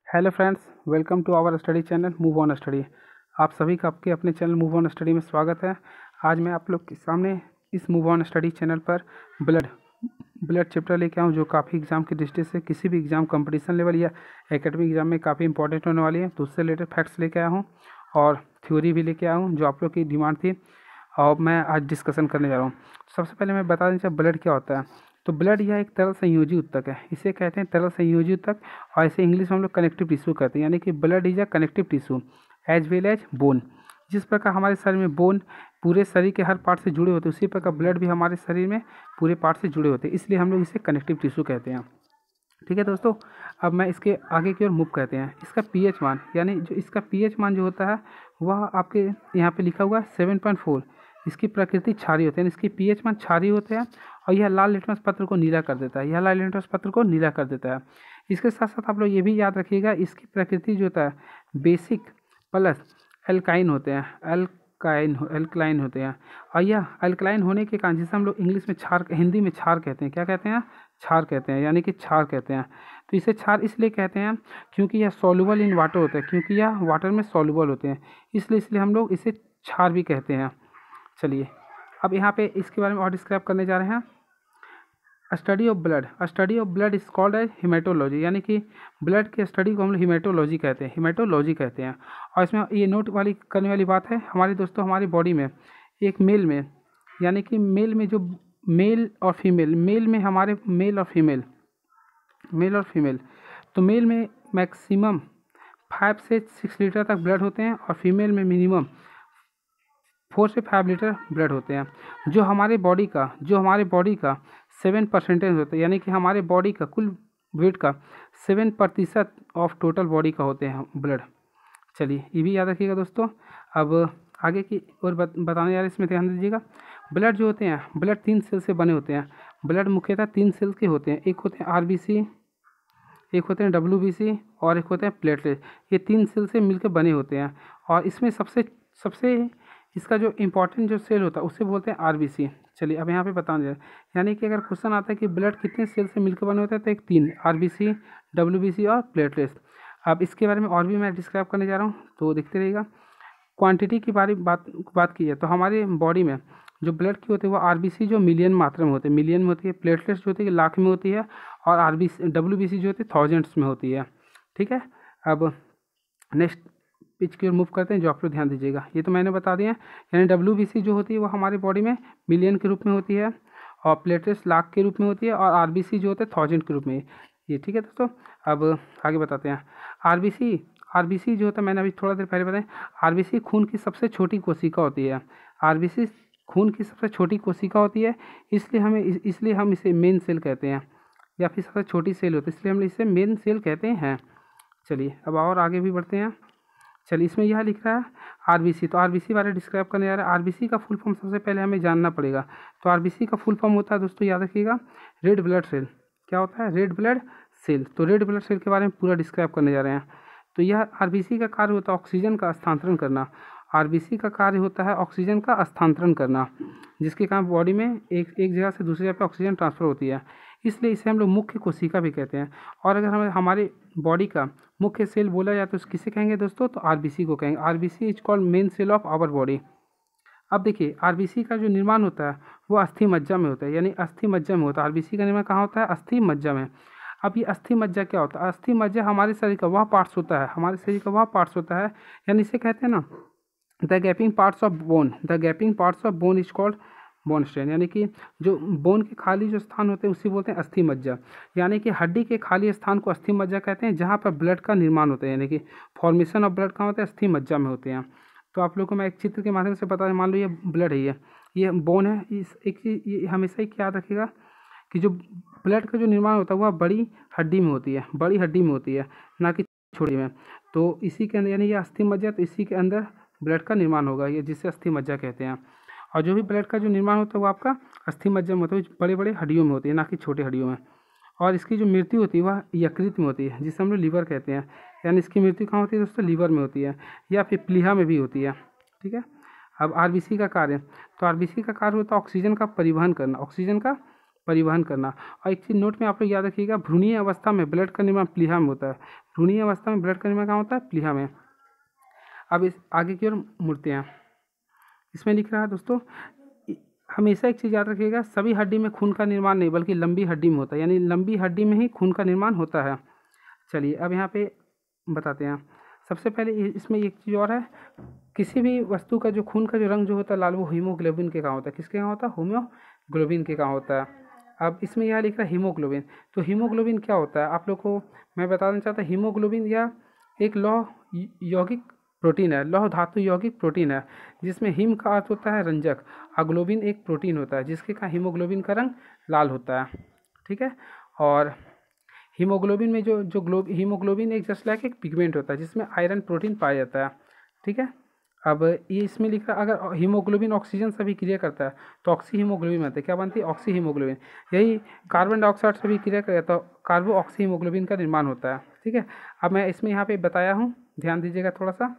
Hello friends, welcome to our study channel move on study. आप सभी का आपके अपने चैनल मूव ऑन स्टडी में स्वागत है। आज मैं आप लोग के सामने इस मूव ऑन स्टडी चैनल पर ब्लड चैप्टर लेके आऊँ, जो काफ़ी एग्जाम की दृष्टि से किसी भी एग्जाम कंपटीशन लेवल या एकेडमिक एग्जाम में काफ़ी इंपॉर्टेंट होने वाली है। तो उससे रिलेटेड फैक्ट्स लेके आया हूँ और थ्योरी भी लेके आया हूँ, जो आप लोग की डिमांड थी और मैं आज डिस्कशन करने जा रहा हूँ। सबसे पहले मैं बता दें ब्लड क्या होता है। तो ब्लड यह एक तरल संयोजी ऊतक है, इसे कहते हैं तरल संयोजी ऊतक, और इसे इंग्लिश में हम लोग कनेक्टिव टिश्यू कहते हैं। यानी कि blood is a connective tissue as well as bone. जिस प्रकार हमारे शरीर में बोन पूरे शरीर के हर पार्ट से जुड़े होते हैं, उसी प्रकार ब्लड भी हमारे शरीर में पूरे पार्ट से जुड़े होते हैं, इसलिए हम लोग इसे कनेक्टिव टिश्यू कहते हैं। ठीक है दोस्तों, अब मैं इसके आगे की ओर मूव कहते हैं। इसका पीएच मान, यानी जो इसका पीएच मान जो होता है वह आपके यहाँ पे लिखा हुआ है 7.4। इसकी प्रकृति क्षारीय होती है, इसकी पीएच मान क्षारीय होते हैं और यह लाल लिटमस पत्र को नीला कर देता है। यह लाल लिटमस पत्र को नीला कर देता है। इसके साथ साथ आप लोग ये भी याद रखिएगा, इसकी प्रकृति जो होता है बेसिक प्लस एल्काइन होते हैं, एल्कलाइन होते हैं। और यह एल्कलाइन होने के कारण, जिसे हम लोग इंग्लिश में क्षार, हिंदी में क्षार कहते हैं। क्या कहते हैं? क्षार कहते हैं, यानी कि क्षार कहते हैं। तो इसे क्षार इसलिए कहते हैं क्योंकि यह सॉल्युबल इन वाटर होता है, क्योंकि यह वाटर में सॉल्युबल होते हैं, इसलिए हम लोग इसे क्षार भी कहते हैं। चलिए अब यहाँ पे इसके बारे में और डिस्क्राइब करने जा रहे हैं। Study of blood is called as haematology, यानी कि ब्लड की स्टडी को हम लोग हिमेटोलॉजी कहते हैं। और इसमें ये नोट वाली करने वाली बात है, हमारे दोस्तों हमारी बॉडी में एक मेल में, यानी कि मेल में जो मेल और फीमेल, मेल में हमारे मेल और फीमेल, तो मेल में मैक्सिमम 5 से 6 लीटर तक ब्लड होते हैं और फीमेल में मिनिमम 4 से 5 लीटर ब्लड होते हैं। जो हमारे बॉडी का 7% होता है, यानी कि हमारे बॉडी का कुल वेट का 7% ऑफ टोटल बॉडी का होते हैं ब्लड। चलिए ये भी याद रखिएगा दोस्तों। अब आगे की और बताने जा रहे हैं, इसमें ध्यान दीजिएगा। ब्लड जो होते हैं, ब्लड 3 सेल से बने होते हैं। ब्लड मुख्यतः 3 सेल्स के होते हैं, एक होते हैं आरबीसी, एक होते हैं डब्ल्यूबीसी और एक होते हैं प्लेटलेट। ये 3 सेल से मिलकर बने होते हैं और इसमें सबसे इसका जो इम्पोर्टेंट जो सेल होता है उसे बोलते हैं आरबीसी। चलिए अब यहाँ पे बताना जाए, यानी कि अगर क्वेश्चन आता है कि ब्लड कितने सेल से मिलकर बने होते हैं, तो एक 3, आरबीसी, डब्ल्यूबीसी और प्लेटलेट्स। अब इसके बारे में और भी मैं डिस्क्राइब करने जा रहा हूँ, तो देखते रहिएगा। क्वांटिटी की बात की है तो हमारे बॉडी में जो ब्लड की होती है वो आरबीसी जो मिलियन मात्रा में होती है, प्लेटलेट्स जो होती है लाख में होती है, और आरबीसी डब्ल्यूबीसी जो होती है थाउजेंड्स में होती है। ठीक है, अब नेक्स्ट पिच की ओर मूव करते हैं, जो आप लोग ध्यान दीजिएगा। ये तो मैंने बता दिया, यानी डब्ल्यूबीसी जो होती है वो हमारे बॉडी में मिलियन के रूप में होती है और प्लेटलेट्स लाख के रूप में होती है और आरबीसी जो होते हैं 1000 के रूप में। ये ठीक है दोस्तों। अब आगे बताते हैं। आरबीसी जो होता है, मैंने अभी थोड़ा देर पहले बताया, आरबीसी खून की सबसे छोटी कोशिका होती है। आरबीसी खून की सबसे छोटी कोशिका होती है, इसलिए हम इसे मेन सेल कहते हैं, या फिर सबसे छोटी सेल होती है, इसलिए हम इसे मेन सेल कहते हैं। चलिए अब और आगे भी बढ़ते हैं। चलिए इसमें यह लिख रहा है आरबीसी, तो आरबीसी बारे डिस्क्राइब करने जा रहा है। आरबीसी का फुल फॉर्म सबसे पहले हमें जानना पड़ेगा। तो आरबीसी का फुल फॉर्म होता है दोस्तों, याद रखिएगा, रेड ब्लड सेल। क्या होता है? Red blood cell. तो रेड ब्लड सेल के बारे में पूरा डिस्क्राइब करने जा रहे हैं। तो यह आरबीसी का कार्य होता है ऑक्सीजन का स्थानांतरण करना। आरबीसी का कार्य होता है ऑक्सीजन का स्थानांतरण करना, जिसके कारण बॉडी में एक जगह से दूसरी जगह पर ऑक्सीजन ट्रांसफर होती है, इसलिए इसे हम लोग मुख्य कोशिका भी कहते हैं। और अगर हमें हमारे बॉडी का मुख्य सेल बोला जाए तो किसे कहेंगे दोस्तों? तो आरबीसी को कहेंगे। RBC is called main cell of our body. अब देखिए, आरबीसी का जो निर्माण होता है वो अस्थि मज्जा में होता है, यानी अस्थि मज्जा में होता है। आरबीसी का निर्माण कहाँ होता है? अस्थि मज्जा में। अब ये अस्थि मज्जा क्या होता है? अस्थि मज्जा हमारे शरीर का वह पार्ट्स होता है, यानी इसे कहते हैं ना the gapping parts of bone is called bone strain, यानी कि जो बोन के खाली जो स्थान होते हैं उसी बोलते हैं अस्थि मज्जा। यानी कि हड्डी के खाली स्थान को अस्थि मज्जा कहते हैं, जहाँ पर ब्लड का निर्माण होता है, यानी कि फॉर्मेशन ऑफ ब्लड कहाँ होता है? अस्थि मज्जा में होते हैं। तो आप लोगों को मैं एक चित्र के माध्यम से बता दें, मान लो ये ब्लड है, ये बोन है। इस एक चीज़ ये हमेशा ही याद रखिएगा कि जो ब्लड का जो निर्माण होता है वह बड़ी हड्डी में होती है, ना कि छोटी में। तो इसी के अंदर, यानी ये अस्थि मज्जा, तो इसी के अंदर ब्लड का निर्माण होगा, ये जिसे अस्थि मज्जा कहते हैं। और जो भी ब्लड का जो निर्माण होता है वो आपका अस्थि मज्जा में होता है, बड़े बड़े हड्डियों में होती है, ना कि छोटे हड्डियों में। और इसकी जो मृत्यु होती है वह यकृत में होती है, जिसे हम लोग लीवर कहते हैं। यानी इसकी मृत्यु कहाँ होती है दोस्तों? लीवर में होती है, या फिर प्लीहा में भी होती है। ठीक है, अब आरबीसी का कार्य, तो आरबीसी का कार्य होता है ऑक्सीजन का परिवहन करना। और एक चीज़ नोट में आप लोग याद रखिएगा, भ्रूणीय अवस्था में ब्लड का निर्माण प्लीहा में होता है। भ्रूणीय अवस्था में ब्लड का निर्माण कहाँ होता है? प्लीहा में। अब इस आगे की ओर मुड़ते हैं। इसमें लिख रहा है दोस्तों, हमेशा एक चीज़ याद रखिएगा, सभी हड्डी में खून का निर्माण नहीं बल्कि लंबी हड्डी में होता है, यानी लंबी हड्डी में ही खून का निर्माण होता है। चलिए अब यहाँ पे बताते हैं। सबसे पहले इसमें एक चीज़ और है, किसी भी वस्तु का जो खून का जो रंग जो होता है लाल, वो हीमोग्लोबिन के कहाँ होता है? किसके कहाँ होता है? हीमोग्लोबिन के कहाँ होता है? अब इसमें यह लिख रहा है हीमोग्लोबिन। तो हीमोग्लोबिन क्या होता है आप लोग को मैं बताना चाहता हूँ। हीमोग्लोबिन या एक लौह यौगिक प्रोटीन है, लौह धातु यौगिक प्रोटीन है, जिसमें हीम का अर्थ होता है रंजक और ग्लोबिन एक प्रोटीन होता है जिसके कारण हीमोग्लोबिन का रंग लाल होता है। ठीक है। और हीमोग्लोबिन में जो हीमोग्लोबिन एक जस्ट लाइक एक पिगमेंट होता है जिसमें आयरन प्रोटीन पाया जाता है। ठीक है। अब ये इसमें लिखा, अगर हीमोग्लोबिन ऑक्सीजन से भी क्रिया करता है तो ऑक्सी हीमोग्लोबिन बनती है। क्या बनती है? Oxy haemoglobin. यही कार्बन डाइऑक्साइड से भी क्रिया करेगा तो कार्बो ऑक्सी हीमोग्लोबिन का निर्माण होता है। ठीक है। अब मैं इसमें यहाँ पे बताया हूँ, ध्यान दीजिएगा थोड़ा सा।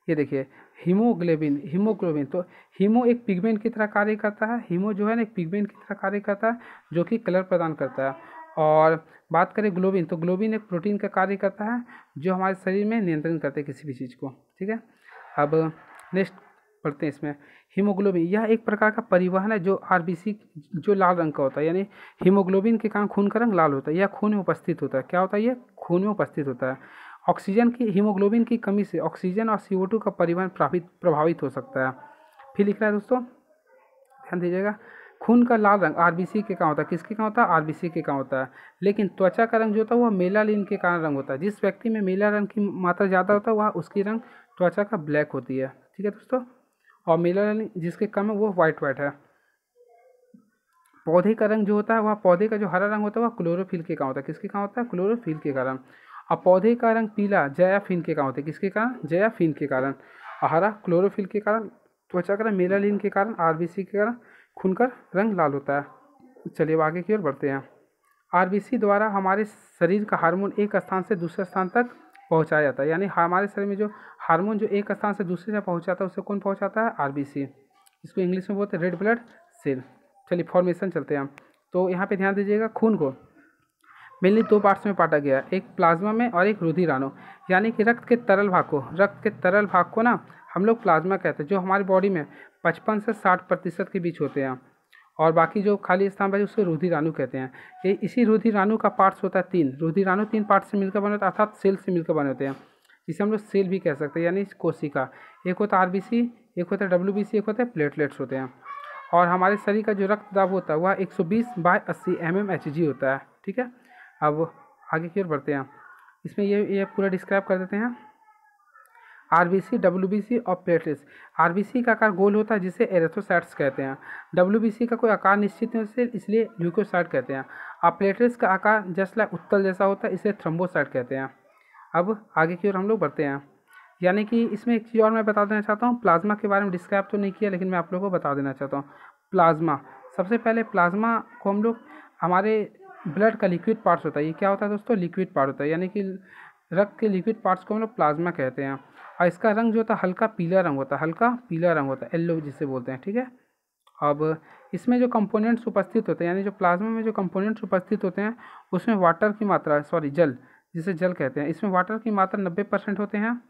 ये देखिए हीमोग्लोबिन तो हीमो एक पिगमेंट की तरह कार्य करता है। हीमो जो है ना एक पिगमेंट की तरह कार्य करता है जो कि कलर प्रदान करता है। और बात करें ग्लोबिन, तो ग्लोबिन एक प्रोटीन का कार्य करता है जो हमारे शरीर में नियंत्रण करते हैं किसी भी चीज़ को। ठीक है। अब नेक्स्ट पढ़ते हैं इसमें। हीमोग्लोबिन यह एक प्रकार का परिवहन है जो आरबीसी जो लाल रंग का होता है, यानी हीमोग्लोबिन के कारण खून का रंग लाल होता है। यह खून में उपस्थित होता है। क्या होता है? ये खून में उपस्थित होता है। ऑक्सीजन की हीमोग्लोबिन की कमी से ऑक्सीजन और CO2 का परिवहन प्रभावित हो सकता है। फिर लिख रहा है दोस्तों, ध्यान दीजिएगा, खून का लाल रंग आरबीसी के कहाँ होता है? किसके कहाँ होता है? आरबीसी के कहाँ होता है। लेकिन त्वचा का रंग जो होता है वह मेलानिन के कारण रंग होता है। जिस व्यक्ति में मेला रंग की मात्रा ज़्यादा होता है वह उसकी रंग त्वचा का ब्लैक होती है। ठीक है दोस्तों। और मेलानिन जिसके कम है वो वाइट है। पौधे का रंग जो होता है वह पौधे का जो हरा रंग होता है वह क्लोरोफिल के कहाँ होता है? किसके कहाँ होता है? क्लोरोफिल के कारण। और पौधे का रंग पीला जयाफिन के कारण होता है। किसके कारण? जयाफिन के कारण। और हरा क्लोरोफिल के कारण। त्वचा का रंग मेलानिन के कारण, आरबीसी के कारण खून का रंग लाल होता है। चलिए अब आगे की ओर बढ़ते हैं। आरबीसी द्वारा हमारे शरीर का हार्मोन एक स्थान से दूसरे स्थान तक पहुंचाया जाता है, यानी हमारे शरीर में जो हार्मोन जो एक स्थान से दूसरे जगह पहुंचाता है उसे कौन पहुंचाता है? आरबीसी। इसको इंग्लिश में बोलते हैं रेड ब्लड सेल। चलिए फॉर्मेशन चलते हैं हम। तो यहाँ पे ध्यान दीजिएगा, खून को मेनली दो पार्ट्स में बांटा गया है, एक प्लाज्मा में और एक रुधिराणु। यानी कि रक्त के तरल भाग को ना हम लोग प्लाज्मा कहते हैं, जो हमारी बॉडी में 55 से 60% के बीच होते हैं। और बाकी जो खाली स्थान बचे उसको रुधिराणु कहते हैं। ये इसी रुधिराणु का पार्ट्स होता है 3। रुधिराणु 3 पार्ट से मिलकर बने होते हैं, अर्थात सेल से मिलकर बने होते हैं। इसे हम लोग सेल भी कह सकते हैं, यानी कोशिका। एक होता है आरबीसी, एक होता है डब्ल्यूबीसी, एक होता है प्लेटलेट्स होते हैं। और हमारे शरीर का जो रक्त दाब होता है वह 120/80 mmHg होता है। ठीक है। अब आगे की ओर बढ़ते हैं। इसमें ये पूरा डिस्क्राइब कर देते हैं। आरबीसी, डब्ल्यूबीसी और प्लेटलेट्स। आरबीसी का आकार गोल होता है जिसे एरिथ्रोसाइट्स कहते हैं। डब्ल्यूबीसी का कोई आकार निश्चित नहीं होता इसलिए ल्यूकोसाइट कहते हैं। और प्लेटलेट्स का आकार जस्ट लाइक उत्तल जैसा होता है इसे थ्रोम्बोसाइट कहते हैं। अब आगे की ओर हम लोग बढ़ते हैं। यानी कि इसमें एक चीज़ और मैं बता देना चाहता हूँ, प्लाज्मा के बारे में डिस्क्राइब तो नहीं किया लेकिन मैं आप लोगों को बता देना चाहता हूँ। प्लाज्मा, सबसे पहले प्लाज्मा को हम लोग हमारे ब्लड का लिक्विड पार्ट्स होता है। ये क्या होता है दोस्तों? लिक्विड पार्ट होता है, यानी कि रक्त के लिक्विड पार्ट्स को हम लोग प्लाज्मा कहते हैं। और इसका रंग जो होता है हल्का पीला रंग होता है, येलो जिसे बोलते हैं। ठीक है। अब इसमें जो कंपोनेंट्स उपस्थित होते हैं, यानी जो प्लाज्मा में जो कंपोनेंट्स उपस्थित होते हैं उसमें वाटर की मात्रा जल, जिसे जल कहते हैं, इसमें वाटर की मात्रा 90% होते हैं।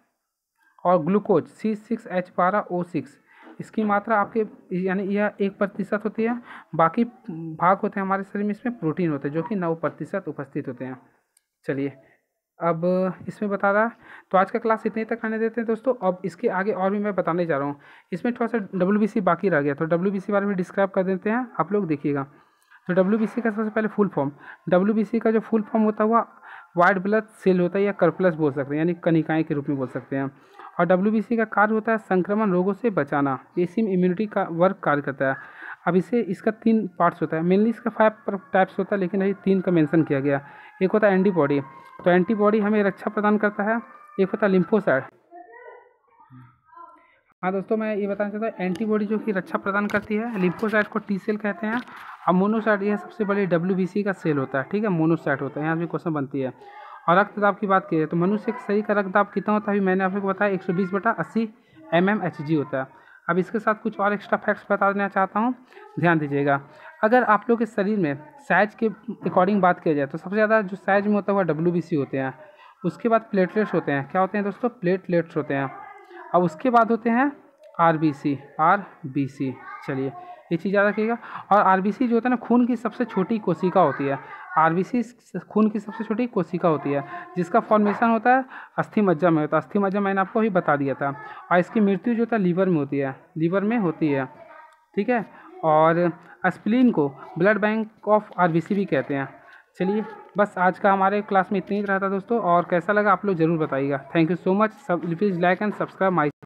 और ग्लूकोज C6H12O6 इसकी मात्रा आपके यानी यह 1% होती है। बाकी भाग होते हैं हमारे शरीर में इसमें प्रोटीन होते हैं जो कि 9% उपस्थित होते हैं। चलिए अब इसमें बता रहा है, तो आज का क्लास इतने तक आने देते हैं दोस्तों। अब इसके आगे और भी मैं बताने जा रहा हूँ। इसमें थोड़ा सा डब्ल्यूबीसी बाकी रह गया, तो डब्ल्यूबीसी बारे में डिस्क्राइब कर देते हैं, आप लोग देखिएगा। तो डब्ल्यूबीसी का सबसे पहले फुल फॉर्म, डब्ल्यूबीसी का जो फुल फॉर्म होता है वह वाइट ब्लड सेल होता है या कर्पल्स बोल सकते हैं, यानी कनिकाएँ के रूप में बोल सकते हैं। और डब्ल्यूबीसी का कार्य होता है संक्रमण रोगों से बचाना, इसी में इम्यूनिटी का वर्क कार्य करता है। अब इसका 3 पार्ट्स होता है, मेनली इसका 5 टाइप्स होता है लेकिन अभी 3 का मेंशन किया गया। एक होता है एंटीबॉडी, तो एंटीबॉडी हमें रक्षा प्रदान करता है। एक होता है लिम्फोसाइट। हाँ दोस्तों, मैं ये बताना चाहता हूँ एंटीबॉडी जो कि रक्षा प्रदान करती है, लिम्फोसाइट को टी सेल कहते हैं। और मोनोसाइट यह सबसे बड़ी डब्ल्यूबीसी का सेल होता है। ठीक है, मोनोसाइट होता है, यहाँ भी क्वेश्चन बनती है। और रक्तदाब की बात की तो मनुष्य के शरीर का रक्तदाब कितना होता है, अभी मैंने आपको बताया 120/80 mmHg होता है। अब इसके साथ कुछ और एक्स्ट्रा फैक्ट्स बता देना चाहता हूँ, ध्यान दीजिएगा। अगर आप लोग के शरीर में साइज के अकॉर्डिंग बात किया जाए तो सबसे ज़्यादा जो साइज में होता है वह WBC होते हैं। उसके बाद प्लेटलेट्स होते हैं, क्या होते हैं दोस्तों, प्लेटलेट्स होते हैं। अब उसके बाद होते हैं RBC। चलिए ये चीज़ याद रखिएगा। और RBC जो होता है ना, खून की सबसे छोटी कोशिका होती है। RBC खून की सबसे छोटी कोशिका होती है, जिसका फॉर्मेशन होता है अस्थि मज्जा में होता है। अस्थि मज्जा मैंने आपको अभी बता दिया था। और इसकी मृत्यु जो होता है लीवर में होती है, लीवर में होती है, ठीक है। और स्प्लीन को ब्लड बैंक ऑफ RBC भी कहते हैं। चलिए बस आज का हमारे क्लास में इतना ही रहा था दोस्तों, और कैसा लगा आप लोग ज़रूर बताइएगा। Thank you so much. सब please like and subscribe my